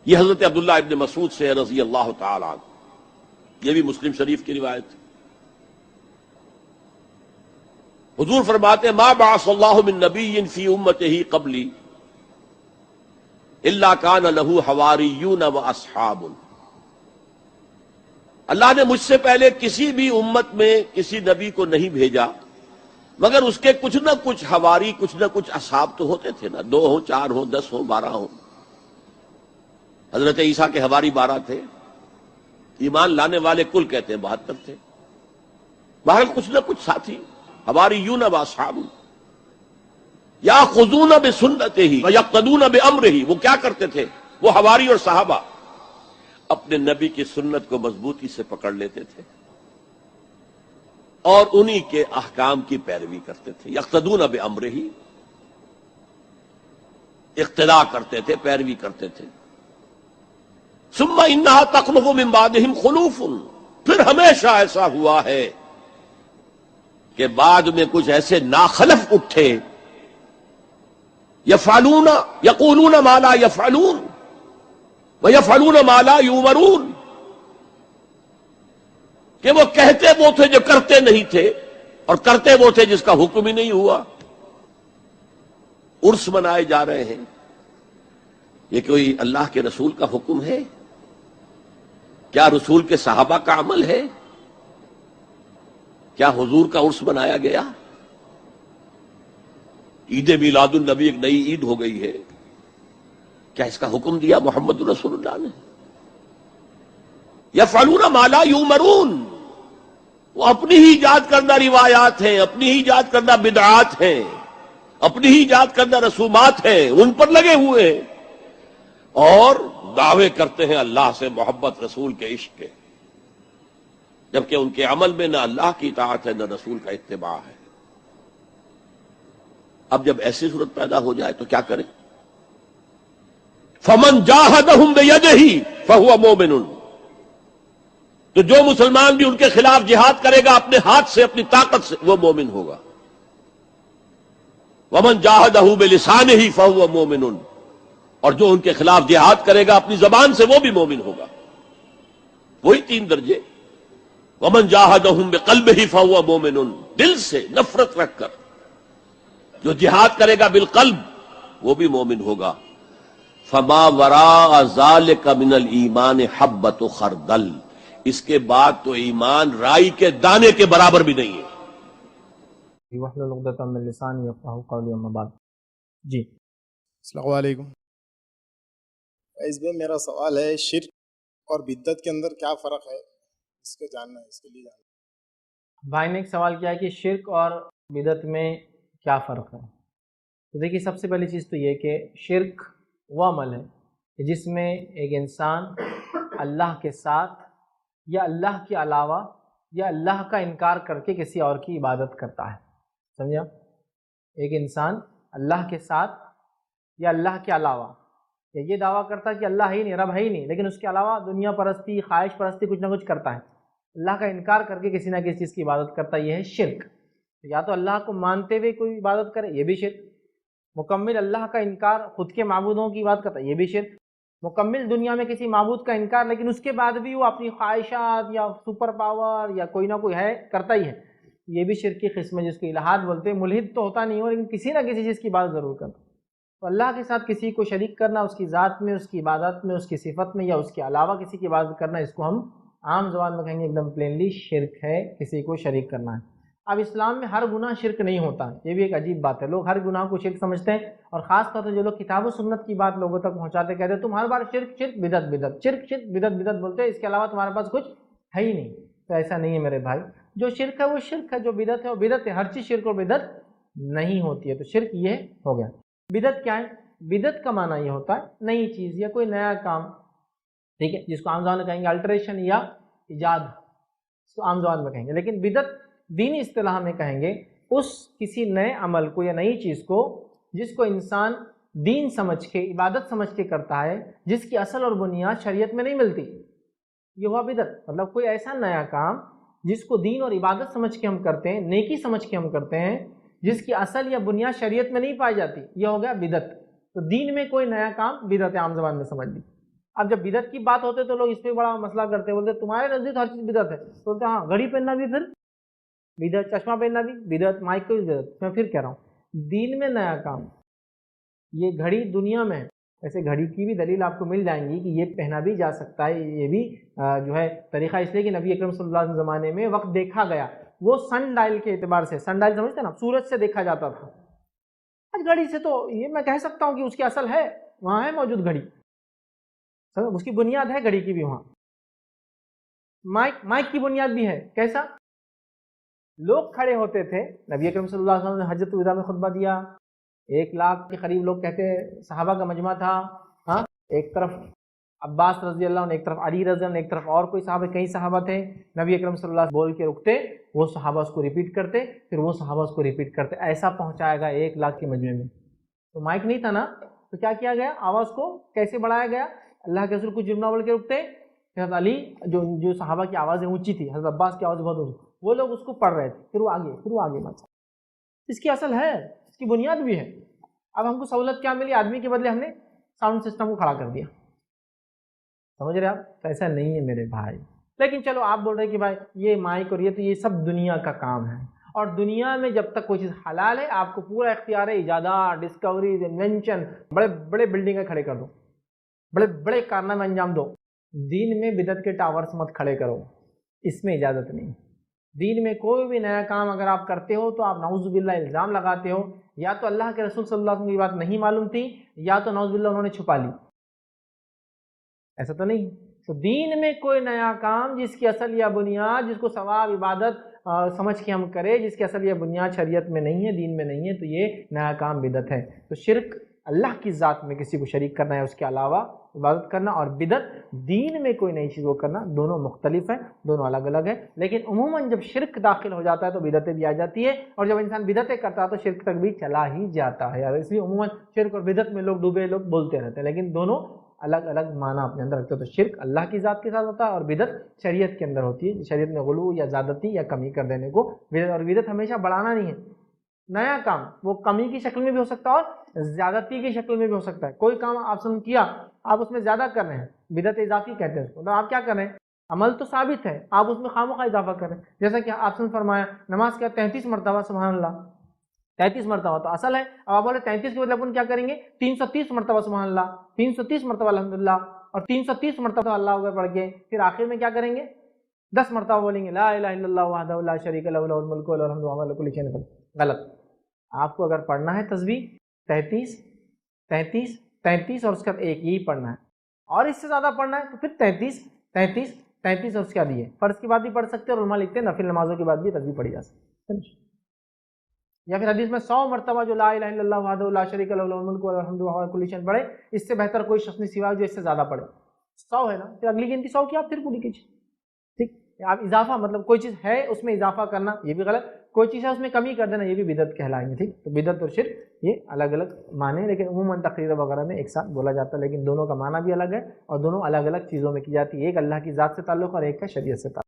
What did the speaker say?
یہ حضرت عبداللہ ابن مسعود سے ہے رضی اللہ تعالی عنہ، یہ بھی مسلم شریف کی روایت ہے۔ حضور فرماتے ہیں ما بعث اللہ من نبی فی امتہ قبلی الا کان لہ حواریون واصحاب، اللہ نے مجھ سے پہلے کسی بھی امت میں کسی نبی کو نہیں بھیجا مگر اس کے کچھ نہ کچھ حواری، کچھ نہ کچھ اصحاب تو ہوتے تھے نا، 2 ہوں، 4 ہوں، 10 ہوں، 12 ہوں۔ حضرت عیسیٰ کے حواری 12 تھے، ایمان لانے والے کل کہتے ہیں 72 تھے، بہرحال کچھ نہ کچھ ساتھی، حواریون و اصحاب یاخذون بسنتہ ویقتدون بامرہ، وہ کیا کرتے تھے؟ وہ حواری اور صحابہ اپنے نبی کی سنت کو مضبوطی سے پکڑ لیتے تھے اور انہی کے احکام کی پیروی کرتے تھے۔ یقتدون بامرہ، اقتداء کرتے تھے، پیروی کرتے تھے۔ ثم انہا تخلف من بعدہم خلوف، پھر ہمیشہ ایسا ہوا ہے کہ بعد میں کچھ ایسے ناخلف اٹھے، یفعلون یقولون ما لا یفعلون ویفعلون ما لا یؤمرون، کہ وہ کہتے وہ تھے جو کرتے نہیں تھے اور کرتے وہ تھے جس کا حکم ہی نہیں ہوا۔ عرس منائے جا رہے ہیں، یہ کوئی اللہ کے رسول کا حکم ہے؟ کیا رسول کے صحابہ کا عمل ہے؟ کیا حضور کا عرس منایا گیا؟ عید میلاد النبی ایک نئی عید ہو گئی ہے، کیا اس کا حکم دیا محمد رسول اللہ نے؟ یفعلون ما لا یؤمرون، وہ اپنی ہی ایجاد کردہ روایات ہیں، اپنی ہی ایجاد کردہ بدعات ہیں، اپنی ہی ایجاد کردہ رسومات ہیں، ان پر لگے ہوئے ہیں اور دعوے کرتے ہیں اللہ سے محبت، رسول کے عشق کے، جبکہ ان کے عمل میں نہ اللہ کی اطاعت ہے نہ رسول کا اتباع ہے۔ اب جب ایسی صورت پیدا ہو جائے تو کیا کریں؟ فمن جاہدہم بیدہ فہو مومن، تو جو مسلمان بھی ان کے خلاف جہاد کرے گا اپنے ہاتھ سے، اپنی طاقت سے، وہ مومن ہوگا۔ ومن جاہدہ بلسانہ فہو مومن، اور جو ان کے خلاف جہاد کرے گا اپنی زبان سے، وہ بھی مومن ہوگا۔ وہی 3 درجے۔ ومن جاہدہم بقلبہ فہو مومن، دل سے نفرت رکھ کر جو جہاد کرے گا بالقلب وہ بھی مومن ہوگا۔ فما وراء ذلک من الایمان حبۃ خردل، اس کے بعد تو ایمان رائی کے دانے کے برابر بھی نہیں ہے۔ واحلل عقدۃ من لسانی یفقہوا قولی، اما بعد۔ جی السلام علیکم فیض بھائی، میرا سوال ہے شرک اور بدعت کے اندر کیا فرق ہے، اس کو جاننا ہے، اس کے لیے جاننا ہے۔ بھائی نے ایک سوال کیا ہے کہ شرک اور بدعت میں کیا فرق ہے۔ تو دیکھیے، سب سے پہلی چیز تو یہ کہ شرک وہ عمل ہے کہ جس میں ایک انسان اللہ کے ساتھ یا اللہ کے علاوہ یا اللہ کا انکار کر کے کسی اور کی عبادت کرتا ہے۔ سمجھا؟ ایک انسان اللہ کے ساتھ یا اللہ کے علاوہ یا یہ دعویٰ کرتا ہے کہ اللہ ہی نہیں، رب ہے ہی نہیں، لیکن اس کے علاوہ دنیا پرستی، خواہش پرستی، کچھ نہ کچھ کرتا ہے، اللہ کا انکار کر کے کسی نہ کسی چیز کی عبادت کرتا ہے، یہ ہے شرک۔ یا تو اللہ کو مانتے ہوئے کوئی عبادت کرے، یہ بھی شرک۔ مکمل اللہ کا انکار، خود کے معبودوں کی بات کرتا ہے، یہ بھی شرک۔ مکمل دنیا میں کسی معبود کا انکار، لیکن اس کے بعد بھی وہ اپنی خواہشات یا سپر پاور یا کوئی نہ کوئی ہے کرتا ہی ہے، یہ بھی شرک کی قسم ہے، جس کو الہاد بولتے ہیں۔ ملحد تو ہوتا نہیں ہو، لیکن کسی نہ کسی چیز کی بات ضرور کرتا۔ تو اللہ کے ساتھ کسی کو شریک کرنا، اس کی ذات میں، اس کی عبادت میں، اس کی صفت میں، یا اس کے علاوہ کسی کی عبادت کرنا، اس کو ہم عام زبان میں کہیں گے ایک دم پلینلی شرک ہے، کسی کو شریک کرنا ہے۔ اب اسلام میں ہر گناہ شرک نہیں ہوتا، یہ بھی ایک عجیب بات ہے۔ لوگ ہر گناہ کو شرک سمجھتے ہیں، اور خاص طور سے جو لوگ کتاب و سنت کی بات لوگوں تک پہنچاتے، کہتے ہیں تم ہر بار شرک شرک بدعت بدعت، شرک شرک بدعت بدعت بولتے ہیں، اس کے علاوہ تمہارے پاس کچھ ہے ہی نہیں۔ تو ایسا نہیں ہے میرے بھائی، جو شرک ہے وہ شرک ہے، جو بدعت ہے وہ بدعت ہے، ہر چیز شرک اور بدعت نہیں ہوتی ہے۔ تو شرک یہ ہو گیا۔ بدعت کیا ہے؟ بدعت کا معنی یہ ہوتا ہے نئی چیز یا کوئی نیا کام، ٹھیک ہے، جس کو عام زبان میں کہیں گے الٹریشن یا ایجاد، اس کو عام زبان میں کہیں گے۔ لیکن بدعت دینی اصطلاح میں کہیں گے اس کسی نئے عمل کو یا نئی چیز کو جس کو انسان دین سمجھ کے، عبادت سمجھ کے کرتا ہے، جس کی اصل اور بنیاد شریعت میں نہیں ملتی، یہ ہوا بدعت۔ مطلب کوئی ایسا نیا کام جس کو دین اور عبادت سمجھ کے ہم کرتے ہیں، نیکی سمجھ کے ہم کرتے ہیں، جس کی اصل یا بنیاد شریعت میں نہیں پائی جاتی، یہ ہو گیا بدعت۔ تو دین میں کوئی نیا کام بدعت عام زبان میں سمجھ لی۔ اب جب بدعت کی بات ہوتے تو لوگ اس پہ بڑا مسئلہ کرتے، بولتے تمہارے نزدیک تو ہر چیز بدعت ہے، تو بولتے ہاں گھڑی پہننا بھی پھر بدعت، چشمہ پہننا بھی بدعت، مائک کو بھی بدعت۔ میں پھر کہہ رہا ہوں دین میں نیا کام، یہ گھڑی دنیا میں ہے، ایسے گھڑی کی بھی دلیل آپ کو مل جائیں گی کہ یہ پہنا بھی جا سکتا ہے، یہ بھی جو ہے طریقہ، اس لیے کہ نبی اکرم صلی اللہ علیہ وسلم زمانے میں وقت دیکھا گیا، وہ سن ڈائل کے اعتبار سے، سن ڈائل سمجھتے ہیں نا، سورج سے دیکھا جاتا تھا۔ آج گھڑی سے تو یہ میں کہہ سکتا ہوں کہ اس کی اصل ہے، وہاں ہے موجود گھڑی، اس کی بنیاد ہے گھڑی کی بھی وہاں، مائک کی بنیاد بھی ہے۔ کیسا؟ لوگ کھڑے ہوتے تھے، نبی اکرم صلی اللہ علیہ وسلم نے حجۃ الوداع میں خطبہ دیا، 1,00,000 کے قریب لوگ کہتے ہیں صحابہ کا مجمع تھا، ہاں، ایک طرف عباس رضی اللہ عنہ، ایک طرف علی رضی اللہ عنہ، ایک طرف اور کوئی صحابہ، کئی صحابہ تھے۔ نبی اکرم صلی اللہ علیہ وسلم بول کے رکتے، وہ صحابہ اس کو ریپیٹ کرتے، پھر وہ صحابہ اس کو ریپیٹ کرتے، ایسا پہنچایا گیا 1,00,000 کے مجمع میں۔ تو مائک نہیں تھا نا، تو کیا کیا گیا؟ آواز کو کیسے بڑھایا گیا؟ اللہ کے رسول کو جملہ بول کے رکتے، حضرت علی جو صحابہ کی آوازیں اونچی تھی، حضرت عباس کی آواز بہت اونچی، وہ لوگ اس کو پڑھ رہے تھے، پھر وہ آگے بڑھا۔ اس کی اصل ہے، اس کی بنیاد بھی ہے۔ اب ہم کو سہولت کیا ملی؟ آدمی کے بدلے ہم نے ساؤنڈ سسٹم کو کھڑا کر دیا، سمجھ رہے آپ؟ ایسا نہیں ہے میرے بھائی۔ لیکن چلو آپ بول رہے کہ بھائی یہ مائک اور یہ تو یہ سب دنیا کا کام ہے، اور دنیا میں جب تک کوئی چیز حلال ہے آپ کو پورا اختیار ہے، ایجادات، ڈسکوریز، انوینشن، بڑے بڑے بلڈنگیں کھڑے کر دو، بڑے بڑے کارنامے انجام دو۔ دین میں بدعت کے ٹاورس مت کھڑے کرو، اس میں اجازت نہیں۔ دین میں کوئی بھی نیا کام اگر آپ کرتے ہو تو آپ نعوذ باللہ الزام لگاتے ہو، یا تو اللہ کے رسول صلی اللہ علیہ وسلم کی بات نہیں معلوم تھی، یا تو نعوذ باللہ انہوں نے چھپا لی، ایسا تو نہیں۔ تو دین میں کوئی نیا کام جس کی اصل یا بنیاد، جس کو ثواب عبادت سمجھ کے ہم کرے، جس کی اصل یا بنیاد شریعت میں نہیں ہے، دین میں نہیں ہے، تو یہ نیا کام بدعت ہے۔ تو شرک اللہ کی ذات میں کسی کو شریک کرنا ہے، اس کے علاوہ عبادت کرنا، اور بدعت دین میں کوئی نئی چیز کو کرنا، دونوں مختلف ہیں، دونوں الگ الگ ہیں۔ لیکن عموماً جب شرک داخل ہو جاتا ہے تو بدعتیں بھی آ جاتی ہے، اور جب انسان بدعتیں کرتا ہے تو شرک تک بھی چلا ہی جاتا ہے۔ اس لیے عموماً شرک اور بدعت میں لوگ ڈوبے لوگ بولتے رہتے ہیں، لیکن دونوں الگ الگ معنی اپنے اندر رکھتے ہیں۔ تو شرک اللہ کی ذات کے ساتھ ہوتا ہے، اور بدعت شریعت کے اندر ہوتی ہے، شریعت میں غلو یا زیادتی یا کمی کر دینے کو بدعت۔ اور بدعت ہمیشہ بڑھانا نہیں ہے، نیا کام وہ کمی کی شکل میں بھی ہو سکتا ہے اور زیادتی کی شکل میں بھی ہو سکتا ہے۔ کوئی کام آپ نے کیا، آپ اس میں زیادہ کر رہے ہیں، بدعت اضافی کہتے ہیں اس کو۔ تو آپ کیا کر رہے ہیں؟ عمل تو ثابت ہے، آپ اس میں خواہ اضافہ کر رہے ہیں۔ جیسا کہ آپ نے فرمایا نماز کیا 33 مرتبہ سبحان اللہ، 33 مرتبہ تو اصل ہے۔ اب آپ بولے 33 کے بدلے اپن کیا کریں گے؟ 330 مرتبہ سبحان اللہ، 330 مرتبہ الحمدللہ، اور 330 مرتبہ اللہ اکبر پڑھ کے پھر آخر میں کیا کریں گے؟ 10 مرتبہ بولیں گے لا الہ الا اللہ وحدہ لا شریک لہ لہ الملک ولہ الحمد وهو علی کل شیء قدیر۔ غلط۔ آپ کو اگر پڑھنا ہے تسبیح 33 33 33 اور اس کے بعد ایک، یہی پڑھنا ہے، اور اس سے زیادہ پڑھنا ہے تو پھر 33 33 33 اور اس کے بعد یہ۔ فرض کی بات بھی پڑھ سکتے ہیں، اور علماء لکھتے ہیں نفل نمازوں کے بعد بھی تسبیح پڑھی جا سکتی ہے۔ یا پھر حدیث میں 100 مرتبہ جو لا الہ الا اللہ وحدہ لا شریک لہ لہ الملک ولہ الحمد وهو علی کل شیء پڑھے، اس سے بہتر کوئی شخص نہیں سوائے جو اس سے زیادہ پڑھے۔ 100 ہے نا، پھر اگلی گنتی 100 کی آپ پھر پوری کیجیے، ٹھیک۔ آپ اضافہ مطلب کوئی چیز ہے اس میں اضافہ کرنا یہ بھی غلط، کوئی چیز ہے اس میں کمی کر دینا یہ بھی بدعت کہلائیں گے، ٹھیک۔ تو بدعت اور شرک یہ الگ الگ معنی ہیں، لیکن عموماً تقریر وغیرہ میں ایک ساتھ بولا جاتا ہے، لیکن دونوں کا معنی بھی الگ ہے، اور دونوں الگ الگ چیزوں میں کی جاتی ہے، ایک اللہ کی ذات سے تعلق اور ایک کا شریعت سے تعلق۔